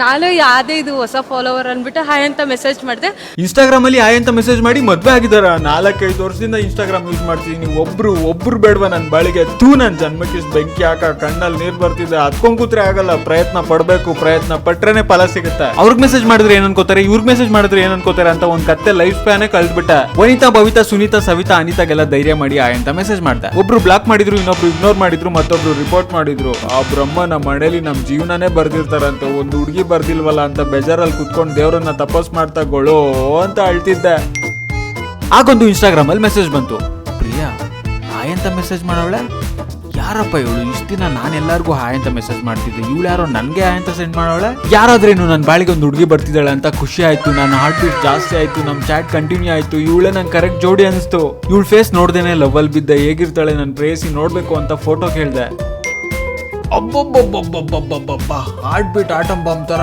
ನಾನು ಯಾವ್ದೇ ಇದು ಹೊಸ ಫಾಲೋವರ್ ಅನ್ಬಿಟ್ಟು ಹಾಯ್ ಅಂತ ಮೆಸೇಜ್ ಮಾಡಿದೆ. ಇನ್ಸ್ಟಾಗ್ರಾಮ್ ಅಲ್ಲಿ ಹಾಯ್ ಅಂತ ಮೆಸೇಜ್ ಮಾಡಿ ಮದ್ವೆ ಆಗಿದಾರ. 4-5 ವರ್ಷದಿಂದ ಇನ್ಸ್ಟಾಗ್ರಾಮ್ ಯೂಸ್ ಮಾಡ್ತಿದೀನಿ. ಒಬ್ರು ಬೇಡವಾ ನನ್ ಬಾಳಿಗೆ? ನನ್ ಜನ್ಮಕ್ಕೆ ಬೆಂಕಿ ಹಾಕ, ಕಣ್ಣಲ್ಲಿ ನೀರ್ ಬರ್ತಿದೆ. ಹತ್ಕೊಂಡ್ ಕೂತ್ರೆ ಆಗಲ್ಲ, ಪ್ರಯತ್ನ ಪಡ್ಬೇಕು. ಪ್ರಯತ್ನ ಪಟ್ರೇನೆ ಫಲ ಸಿಗುತ್ತೆ. ಅವ್ರಿಗೆ ಮೆಸೇಜ್ ಮಾಡಿದ್ರೆ ಏನ್ ಅನ್ಕೋತಾರೆ, ಇವ್ರಿಗೆ ಮೆಸೇಜ್ ಮಾಡಿದ್ರೆ ಏನ್ ಅನ್ಕೋತಾರೆ ಅಂತ ಒಂದ್ ಕತ್ತೆ ಲೈಫ್ ಸ್ಪ್ಯಾನೇ ಕಳ್ದ್ಬಿಟ್ಟ. ವನಿತಾ, ಭವಿತಾ, ಸುನೀತಾ, ಸವಿತಾ, ಅನಿತಾಗೆಲ್ಲ ಧೈರ್ಯ ಮಾಡಿ ಹಾಯ್ ಅಂತ ಮೆಸೇಜ್ ಮಾಡ್ದೆ. ಒಬ್ರು ಬ್ಲಾಕ್ ಮಾಡಿದ್ರು, ಇನ್ನೊಬ್ರು ಇಗ್ನೋರ್ ಮಾಡಿದ್ರು, ಮತ್ತೊಬ್ರು ರಿಪೋರ್ಟ್ ಮಾಡಿದ್ರು. ಆ ಬ್ರಹ್ಮ ನಮ್ಮ ಮನೇಲಿ ನಮ್ ಜೀವನನೇ ಬರ್ದಿರ್ತಾರಂತೆ. ಒಂದು ಹುಡುಗಿ ಬರ್ದಿಲ್ವಲ್ಲ ಅಂತ ಬೇಜಾರಲ್ಲಿ ಕುತ್ಕೊಂಡು ದೇವ್ರನ್ನ ತಪಸ್ ಮಾಡ್ತಾ ಗೊಳೋ ಅಂತ ಅಳ್ತಿದ್ದೆ. ಆಗೊಂದು ಇನ್ಸ್ಟಾಗ್ರಾಮ್ ಅಲ್ಲಿ ಮೆಸೇಜ್ ಬಂತು. ಪ್ರಿಯಾ ಹಾಯ್ ಅಂತ ಮೆಸೇಜ್ ಮಾಡೋಳೆ. ಯಾರಪ್ಪ ಇವಳು? ಇಷ್ಟ ದಿನ ನಾನು ಎಲ್ಲಾರ್ಗು ಹಾಯ್ ಅಂತ ಮೆಸೇಜ್ ಮಾಡ್ತಿದ್ದೆ, ಇವಳು ಯಾರೋ ನನ್ಗೆ ಹಾಯ್ ಅಂತ ಸೆಂಡ್ ಮಾಡೋಳೆ. ಯಾರಾದ್ರೇನು ನನ್ನ ಬಾಳಿಗೆ ಒಂದು ಹುಡುಗಿ ಬರ್ತಿದ್ದಾಳೆ ಅಂತ ಖುಷಿ ಆಯ್ತು. ನನ್ನ ಹಾರ್ಟ್ ಬೀಟ್ ಜಾಸ್ತಿ ಆಯ್ತು, ನಮ್ ಚಾಟ್ ಕಂಟಿನ್ಯೂ ಆಯ್ತು. ಇವಳೆ ನನ್ ಕರೆಕ್ಟ್ ಜೋಡಿ ಅನಿಸ್ತು. ಇವಳು ಫೇಸ್ ನೋಡ್ದೇನೆ ಲವ್ ಅಲ್ಲಿ ಬಿದ್ದೆ. ಹೇಗಿರ್ತಾಳೆ ನನ್ನ ಪ್ರೇಯಸಿ ನೋಡ್ಬೇಕು ಅಂತ ಫೋಟೋ ಕೇಳ್ದೆ. ಅಬ್ಬಬ್ಬಬ್ಬಬ್ಬಬ್ಬಬ್ಬ, ಹಾರ್ಟ್ ಬೀಟ್ ಆಟಮ್ ಬಾಂಬ್ ತರ